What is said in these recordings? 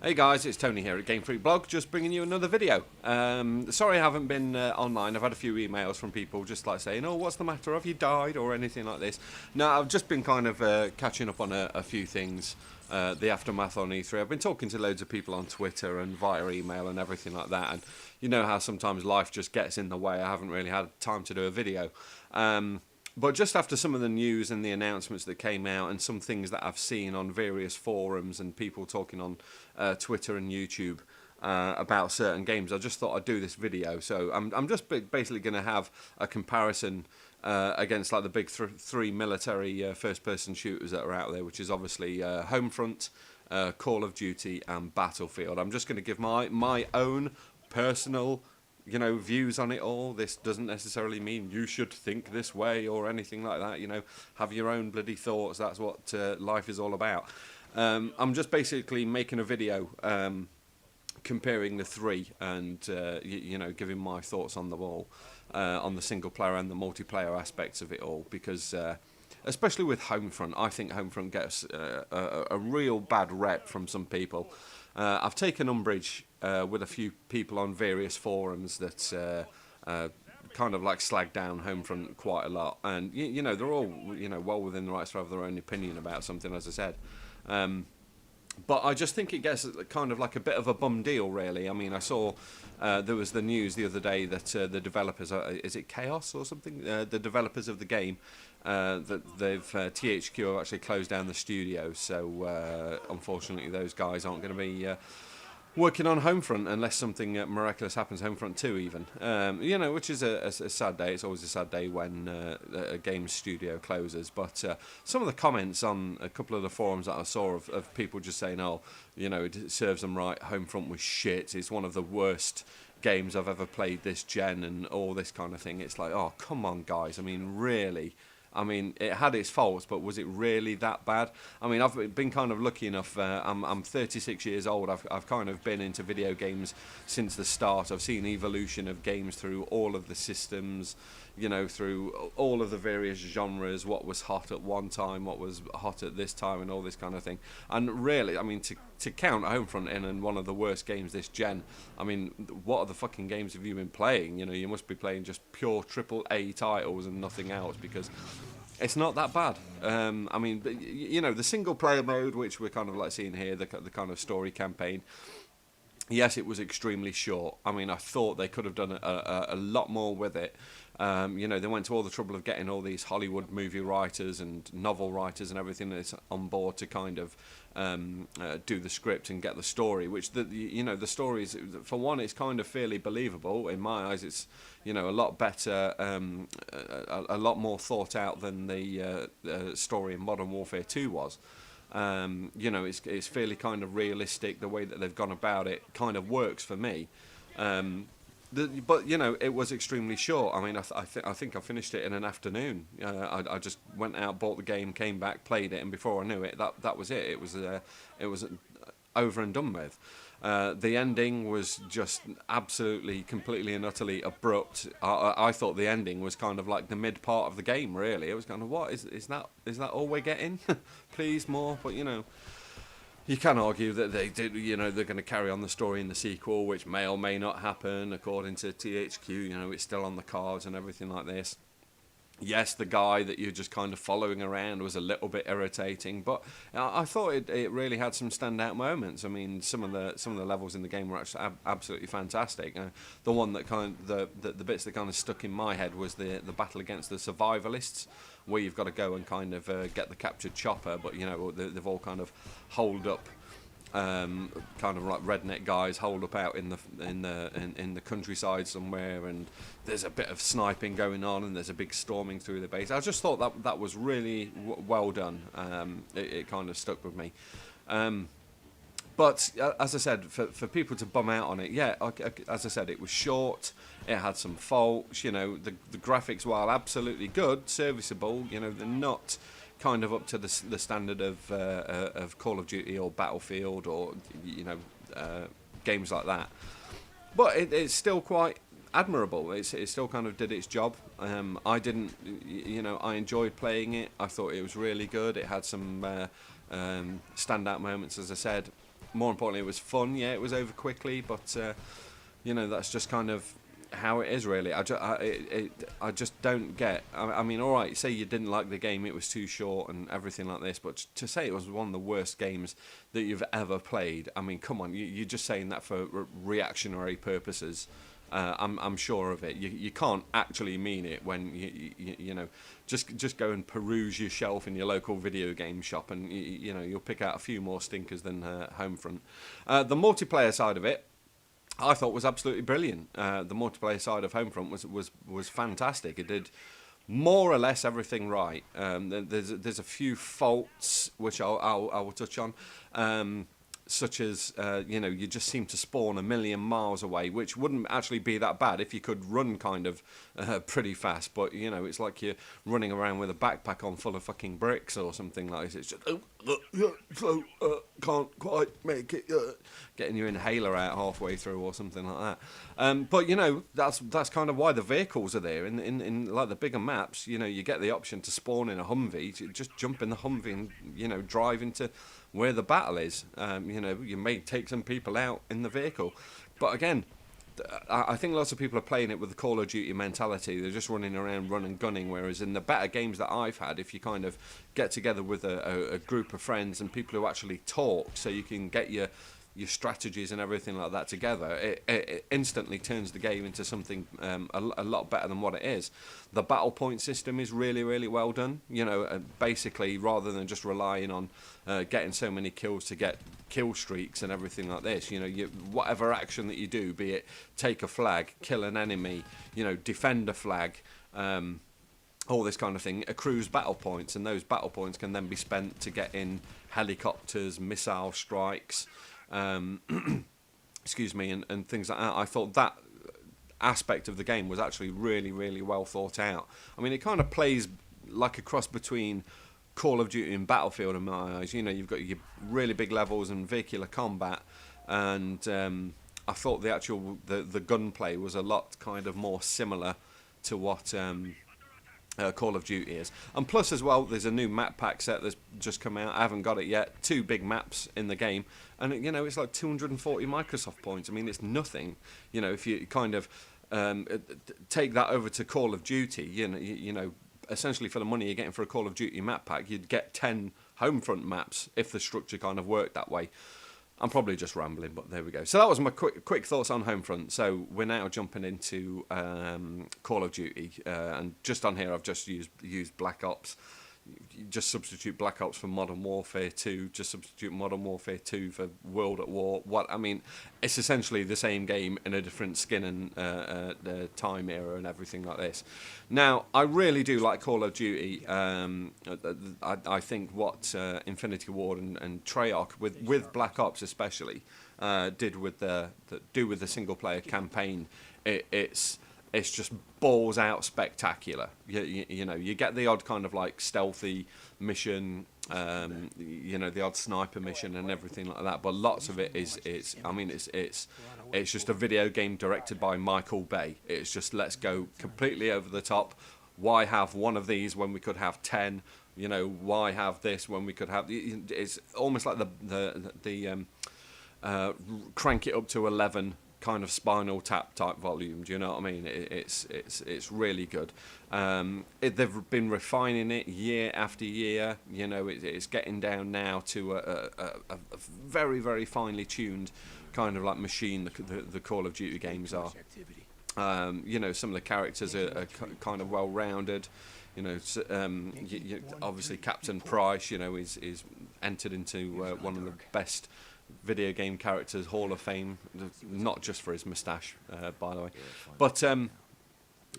Hey guys, it's Tony here at Gamefreak blog, just bringing you another video. Sorry I haven't been online. I've had a few emails from people just like saying, oh, what's the matter, have you died or anything like this. No, I've just been kind of catching up on a few things, the aftermath on E3. I've been talking to loads of people on Twitter and via email and everything like that, and you know how sometimes life just gets in the way. I haven't really had time to do a video. But just after some of the news and the announcements that came out and some things that I've seen on various forums and people talking on Twitter and YouTube about certain games, I just thought I'd do this video. So I'm just basically going to have a comparison against like the big three military first-person shooters that are out there, which is obviously Homefront, Call of Duty and Battlefield. I'm just going to give my own personal views on it all. This doesn't necessarily mean you should think this way or anything like that. Have your own bloody thoughts. That's what life is all about. I'm just basically making a video comparing the three and giving my thoughts on them all, on the single player and the multiplayer aspects of it all, because especially with Homefront, I think Homefront gets a real bad rep from some people. I've taken umbrage with a few people on various forums that kind of like slag down Homefront quite a lot, and they're all well within the rights to have their own opinion about something, as I said. But I just think it gets kind of like a bit of a bum deal, really. I mean, I saw there was the news the other day that the developers, is it Chaos or something? The developers of the game, that they've THQ have actually closed down the studio. So unfortunately, those guys aren't going to be working on Homefront unless something miraculous happens. Homefront 2 even, which is a sad day. It's always a sad day when a game studio closes. But some of the comments on a couple of the forums that I saw of people just saying, oh, it serves them right, Homefront was shit, it's one of the worst games I've ever played this gen and all this kind of thing. It's like, oh, come on guys, I mean, really? I mean, it had its faults, but was it really that bad? I mean, I've been kind of lucky enough. I'm 36 years old. I've kind of been into video games since the start. I've seen evolution of games through all of the systems, through all of the various genres, what was hot at one time, what was hot at this time, and all this kind of thing. And really, I mean, to count Homefront in one of the worst games this gen, I mean, what other fucking games have you been playing? You must be playing just pure AAA titles and nothing else, because it's not that bad. I mean, the single player mode, which we're kind of like seeing here, the kind of story campaign, yes, it was extremely short. I mean, I thought they could have done a lot more with it. They went to all the trouble of getting all these Hollywood movie writers and novel writers and everything that's on board to kind of do the script and get the story, which the story is, for one, it's kind of fairly believable in my eyes. It's a lot better, a lot more thought out than the story in Modern Warfare 2 was. It's fairly kind of realistic. The way that they've gone about it kind of works for me. But it was extremely short. I mean, I think I finished it in an afternoon. I just went out, bought the game, came back, played it, and before I knew it, that was it. It was over and done with. The ending was just absolutely, completely and utterly abrupt. I thought the ending was kind of like the mid part of the game. Really, it was kind of, what is that all we're getting? Please, more. But you can argue that they did, they're going to carry on the story in the sequel, which may or may not happen according to THQ. It's still on the cards and everything like this. Yes, the guy that you're just kind of following around was a little bit irritating, but I thought it really had some standout moments. I mean, some of the levels in the game were actually absolutely fantastic. The one that the bits that kind of stuck in my head was the battle against the survivalists, where you've got to go and kind of get the captured chopper, but they've all kind of holed up. Kind of like redneck guys holed up out in the countryside somewhere, and there's a bit of sniping going on, and there's a big storming through the base. I just thought that was really well done. It kind of stuck with me. But as I said, for people to bum out on it, yeah, as I said, it was short. It had some faults. The graphics, while absolutely good, serviceable, they're not kind of up to the standard of Call of Duty or Battlefield or games like that. But it's still quite admirable. It still kind of did its job. I didn't, I enjoyed playing it. I thought it was really good. It had some standout moments, as I said. more importantly, it was fun. Yeah, it was over quickly, but you know, that's just kind of how it is, really. I just don't get. I mean, all right, say you didn't like the game, it was too short and everything like this, but to say it was one of the worst games that you've ever played, I mean, come on, you're just saying that for reactionary purposes. I'm sure of it. You can't actually mean it when you know, just go and peruse your shelf in your local video game shop, and you know, you'll pick out a few more stinkers than Homefront. The multiplayer side of it, I thought, was absolutely brilliant. The multiplayer side of Homefront was fantastic. It did more or less everything right. There's a few faults which I will touch on. Such as, you know, you just seem to spawn a million miles away, which wouldn't actually be that bad if you could run kind of pretty fast. But, you know, it's like you're running around with a backpack on full of fucking bricks or something like this. It's just, can't quite make it, getting your inhaler out halfway through or something like that. But, you know, that's kind of why the vehicles are there. In like the bigger maps, you know, you get the option to spawn in a Humvee, to just jump in the Humvee and, you know, drive into where the battle is. You know, you may take some people out in the vehicle, but again, I think lots of people are playing it with the Call of Duty mentality. They're just running around, running, gunning, whereas in the better games that I've had, if you kind of get together with a group of friends and people who actually talk, so you can get your strategies and everything like that together, it instantly turns the game into something a lot better than what it is. The battle point system is really, really well done. You know, basically, rather than just relying on getting so many kills to get kill streaks and everything like this, you know, whatever action that you do, be it take a flag, kill an enemy, you know, defend a flag, all this kind of thing, accrues battle points, and those battle points can then be spent to get in helicopters, missile strikes, excuse me, and things like that. I thought that aspect of the game was actually really, really well thought out. I mean, it kind of plays like a cross between Call of Duty and Battlefield in my eyes. You know, you've got your really big levels and vehicular combat, and I thought the actual the gunplay was a lot kind of more similar to what Call of Duty is. And plus as well, there's a new map pack set that's just come out. I haven't got it yet. 2 big maps in the game, and you know, it's like 240 Microsoft points. I mean, it's nothing. You know, if you kind of take that over to Call of Duty, you know, essentially for the money you're getting for a Call of Duty map pack, you'd get 10 Homefront maps if the structure kind of worked that way. I'm probably just rambling, but there we go. So that was my quick thoughts on Homefront. So we're now jumping into Call of Duty, and just on here I've just used Black Ops. You just substitute Black Ops for Modern Warfare 2, just substitute Modern Warfare 2 for World at War. I mean, it's essentially the same game in a different skin and the time era and everything like this. Now, I really do like Call of Duty. I think what Infinity Ward and Treyarch, with Black Ops especially, did with the single player campaign, it's just balls out spectacular. You know, you get the odd kind of like stealthy mission, you know, the odd sniper mission and everything like that. But lots of it is it's just a video game directed by Michael Bay. It's just, let's go completely over the top. Why have one of these when we could have 10? You know, why have this when we could have? It's almost like the crank it up to 11. Kind of Spinal Tap type volume. Do you know what I mean? It's really good. They've been refining it year after year. You know, it's getting down now to a very, very finely tuned kind of like machine. The Call of Duty games are. You know, some of the characters are kind of well rounded. You know, obviously Captain Price, you know, is entered into one of the best video game characters Hall of Fame, not just for his moustache, by the way, but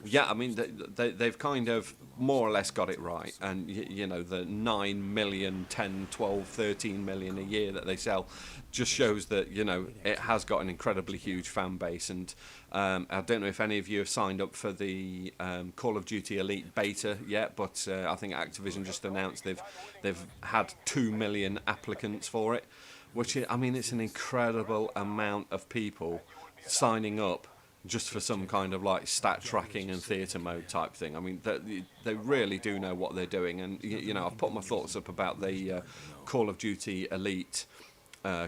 yeah, I mean, they've kind of more or less got it right, and you know, the 9 million, 10, 12, 13 million a year that they sell just shows that, you know, it has got an incredibly huge fan base. And I don't know if any of you have signed up for the Call of Duty Elite beta yet, but I think Activision just announced they've had 2 million applicants for it, which I mean, it's an incredible amount of people signing up just for some kind of like stat tracking and theatre mode type thing. I mean, they really do know what they're doing. And you know, I've put my thoughts up about the Call of Duty Elite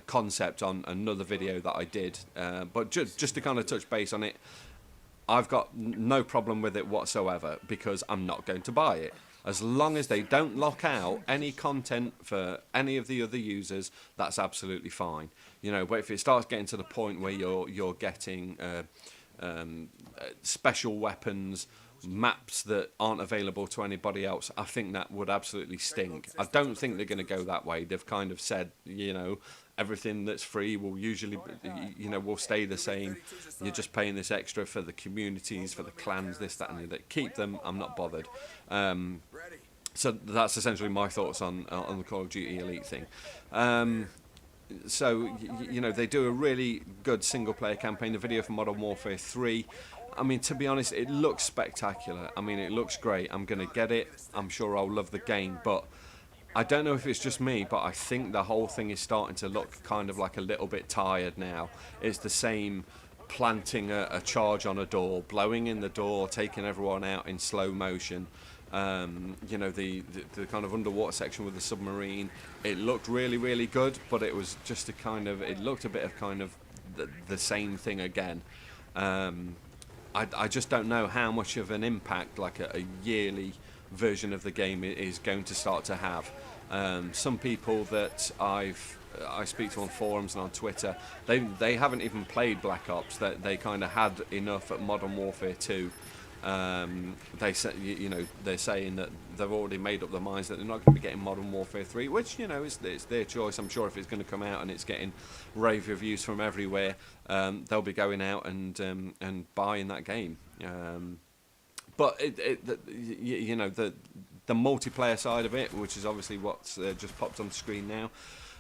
concept on another video that I did, but just to kind of touch base on it, I've got no problem with it whatsoever because I'm not going to buy it. As long as they don't lock out any content for any of the other users, that's absolutely fine. You know, but if it starts getting to the point where you're getting special weapons, maps that aren't available to anybody else, I think that would absolutely stink. I don't think they're going to go that way. They've kind of said, you know, everything that's free will usually, you know, will stay the same. You're just paying this extra for the communities, for the clans, this, that, and the other. Keep them. I'm not bothered. So that's essentially my thoughts on the Call of Duty Elite thing. So, you know, they do a really good single-player campaign. The video for Modern Warfare 3, I mean, to be honest, it looks spectacular. I mean, it looks great. I'm going to get it. I'm sure I'll love the game, but I don't know if it's just me, but I think the whole thing is starting to look kind of like a little bit tired now. It's the same planting a charge on a door, blowing in the door, taking everyone out in slow motion. You know, the kind of underwater section with the submarine, it looked really, really good, but it was just a kind of, it looked a bit of kind of the same thing again. I just don't know how much of an impact like a yearly version of the game is going to start to have. Some people that I speak to on forums and on Twitter, they haven't even played Black Ops. That they kind of had enough at Modern Warfare 2. They say, you know, they're saying that they've already made up their minds that they're not going to be getting Modern Warfare 3, which, you know, it's their choice. I'm sure if it's going to come out and it's getting rave reviews from everywhere, they'll be going out and buying that game. But you know, the multiplayer side of it, which is obviously what's just popped on the screen now.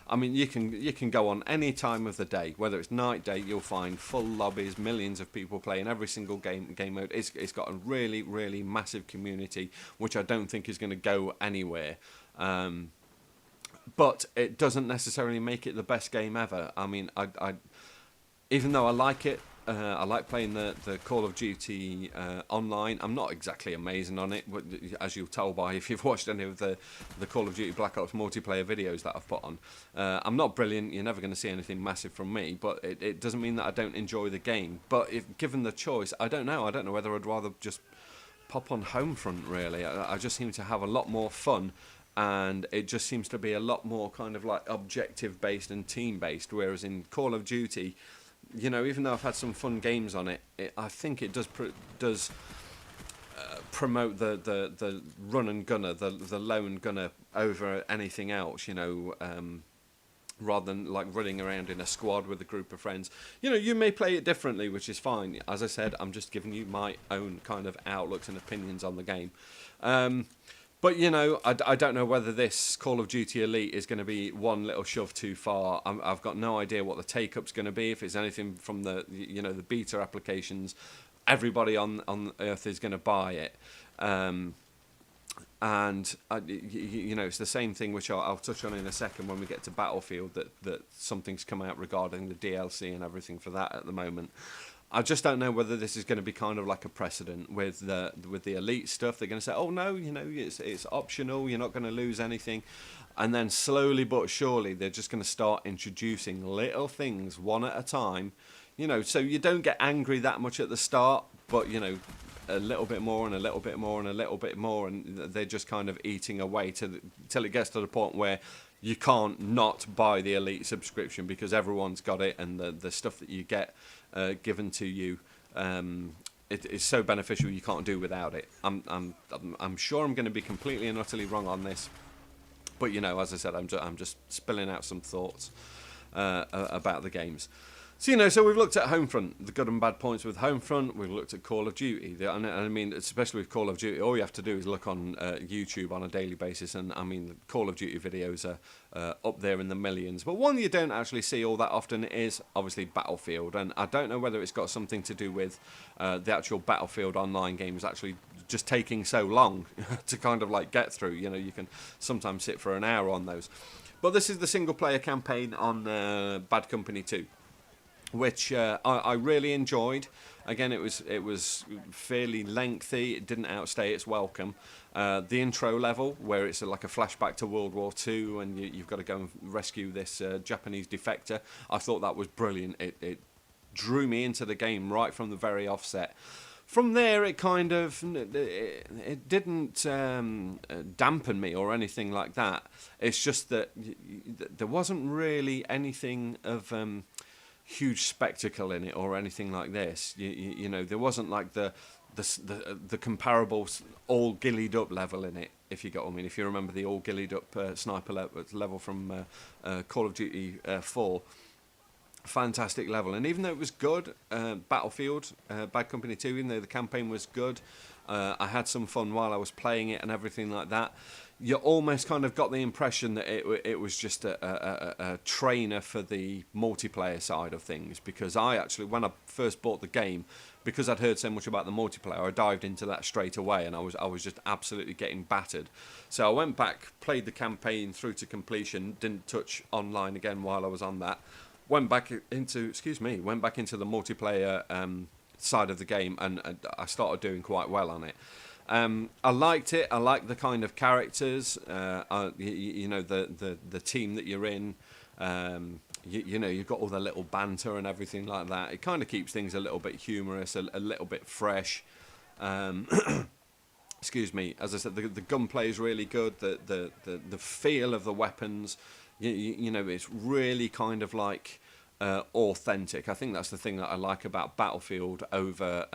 I mean, you can go on any time of the day, whether it's night, day. You'll find full lobbies, millions of people playing every single game mode. It's got a really, really massive community, which I don't think is going to go anywhere. But it doesn't necessarily make it the best game ever. I mean, I even though I like it. I like playing the Call of Duty online. I'm not exactly amazing on it, but as you'll tell by if you've watched any of the Call of Duty Black Ops multiplayer videos that I've put on. I'm not brilliant. You're never going to see anything massive from me, but it doesn't mean that I don't enjoy the game. But if given the choice, I don't know. I don't know whether I'd rather just pop on Homefront, really. I just seem to have a lot more fun, and it just seems to be a lot more kind of like objective-based and team-based, whereas in Call of Duty, you know, even though I've had some fun games on it, I think it does promote the run and gunner, the lone gunner over anything else, you know, rather than like running around in a squad with a group of friends. You know, you may play it differently, which is fine. As I said, I'm just giving you my own kind of outlooks and opinions on the game. But, you know, I don't know whether this Call of Duty Elite is going to be one little shove too far. I've got no idea what the take-up's going to be. If it's anything from the, you know, the beta applications, everybody on Earth is going to buy it. You know, it's the same thing, which I'll touch on in a second when we get to Battlefield, that something's come out regarding the DLC and everything for that at the moment. I just don't know whether this is going to be kind of like a precedent with the Elite stuff. They're going to say, oh no, you know, it's optional, you're not going to lose anything. And then slowly but surely they're just going to start introducing little things one at a time, you know, so you don't get angry that much at the start, but, you know, a little bit more and a little bit more and a little bit more, and they're just kind of eating away till it gets to the point where you can't not buy the Elite subscription because everyone's got it, and the stuff that you get given to you, it is so beneficial you can't do without it. I'm sure I'm going to be completely and utterly wrong on this, but you know, as I said, I'm just spilling out some thoughts about the games. So, you know, so we've looked at Homefront, the good and bad points with Homefront. We've looked at Call of Duty. And I mean, especially with Call of Duty, all you have to do is look on YouTube on a daily basis. And, I mean, the Call of Duty videos are up there in the millions. But one you don't actually see all that often is, obviously, Battlefield. And I don't know whether it's got something to do with the actual Battlefield online games actually just taking so long to kind of, like, get through. You know, you can sometimes sit for an hour on those. But this is the single-player campaign on Bad Company 2. which I really enjoyed. Again, it was fairly lengthy. It didn't outstay its welcome. The intro level, where it's like a flashback to World War II, and you've got to go and rescue this Japanese defector, I thought that was brilliant. It drew me into the game right from the very offset. From there, it kind of it didn't dampen me or anything like that. It's just that there wasn't really anything of huge spectacle in it or anything like this. You know, there wasn't like the comparable all gillied up level in it, if you get what I mean. If you remember the all gillied up sniper level from Call of Duty 4. Fantastic level, and even though it was good, Battlefield Bad Company 2, even though the campaign was good, I had some fun while I was playing it and everything like that. You almost kind of got the impression that it was just a trainer for the multiplayer side of things, because I actually, when I first bought the game, because I'd heard so much about the multiplayer, I dived into that straight away, and I was just absolutely getting battered. So I went back, played the campaign through to completion, didn't touch online again while I was on that. Went back into the multiplayer side of the game, and I started doing quite well on it. I liked it. I liked the kind of characters. You know, the team that you're in. You know, you've got all the little banter and everything like that. It kind of keeps things a little bit humorous, a little bit fresh. Excuse me. As I said, the gunplay is really good. The feel of the weapons. You know, it's really kind of like authentic. I think that's the thing that I like about Battlefield over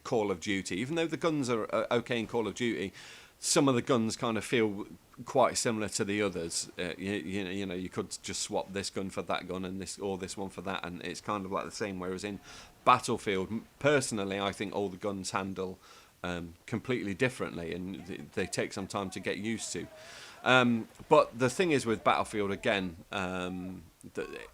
Call of Duty. Even though the guns are okay in Call of Duty, some of the guns kind of feel quite similar to the others. You know, you could just swap this gun for that gun and this one for that, and it's kind of like the same. Whereas in Battlefield, personally, I think all the guns handle completely differently, and they take some time to get used to. But the thing is with Battlefield, again,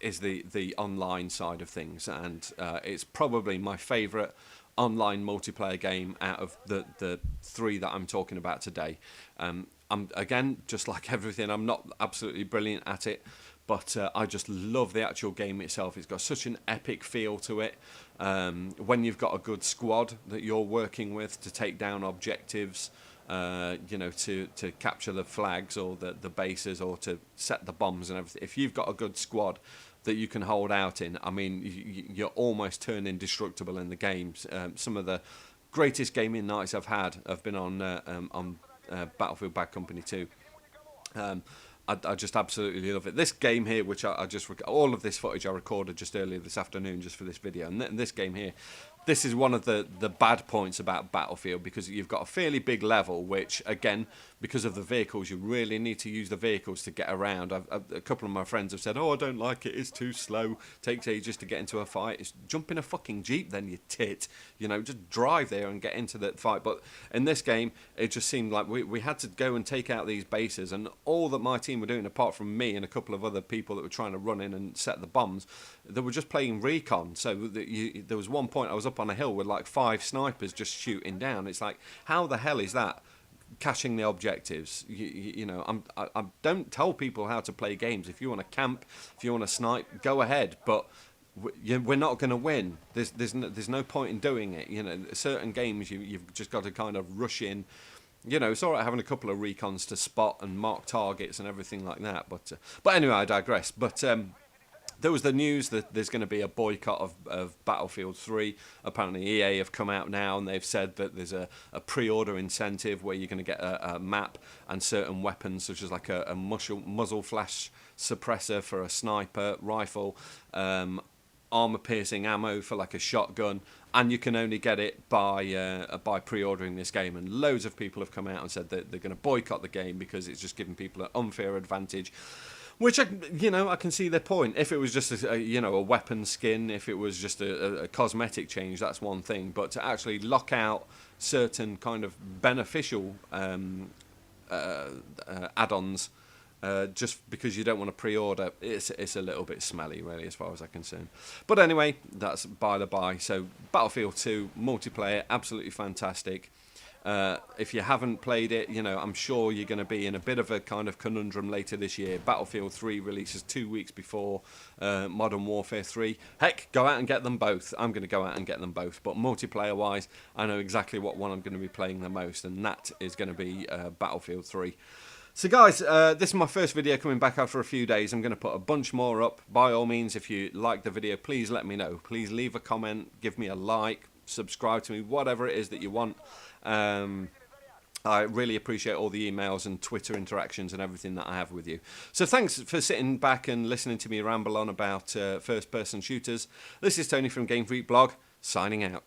is the online side of things, and it's probably my favourite online multiplayer game out of the three that I'm talking about today. I'm, again, just like everything, I'm not absolutely brilliant at it, but I just love the actual game itself. It's got such an epic feel to it. When you've got a good squad that you're working with to take down objectives, you know, to capture the flags or the bases, or to set the bombs and everything. If you've got a good squad that you can hold out in, I mean, you're almost turned indestructible in the games. Some of the greatest gaming nights I've had have been on Battlefield Bad Company 2. I just absolutely love it. This game here, which I just all of this footage I recorded just earlier this afternoon just for this video, and this game here, this is one of the bad points about Battlefield, because you've got a fairly big level, which, again, because of the vehicles, you really need to use the vehicles to get around. A couple of my friends have said, oh, I don't like it, it's too slow, takes ages to get into a fight. It's jump in a fucking Jeep then, you tit. You know, just drive there and get into the fight. But in this game, it just seemed like we had to go and take out these bases, and all that my team were doing, apart from me and a couple of other people that were trying to run in and set the bombs, they were just playing recon. So there was one point I was up on a hill with like 5 snipers just shooting down. It's like, how the hell is that catching the objectives? You know, I don't tell people how to play games. If you want to camp, if you want to snipe, go ahead, but we're not going to win. There's no point in doing it. You know, certain games you've just got to kind of rush in. You know, it's all right having a couple of recons to spot and mark targets and everything like that, but anyway, I digress. But there was the news that there's going to be a boycott of Battlefield 3. Apparently EA have come out now and they've said that there's a pre-order incentive where you're going to get a map and certain weapons, such as like a muzzle flash suppressor for a sniper rifle, armor-piercing ammo for like a shotgun, and you can only get it by pre-ordering this game. And loads of people have come out and said that they're going to boycott the game because it's just giving people an unfair advantage. Which, I can see their point. If it was just a weapon skin, if it was just a cosmetic change, that's one thing. But to actually lock out certain kind of beneficial add-ons just because you don't want to pre-order, it's a little bit smelly, really, as far as I'm concerned. But anyway, that's by the by. So Battlefield 2 multiplayer, absolutely fantastic. If you haven't played it, you know, I'm sure you're going to be in a bit of a kind of conundrum later this year. Battlefield 3 releases 2 weeks before Modern Warfare 3. Heck, go out and get them both. I'm going to go out and get them both. But multiplayer-wise, I know exactly what one I'm going to be playing the most, and that is going to be Battlefield 3. So guys, this is my first video coming back after a few days. I'm going to put a bunch more up. By all means, if you like the video, please let me know. Please leave a comment, give me a like, subscribe to me, whatever it is that you want. I really appreciate all the emails and Twitter interactions and everything that I have with you. So thanks for sitting back and listening to me ramble on about first-person shooters. This is Tony from Gamefreak blog, signing out.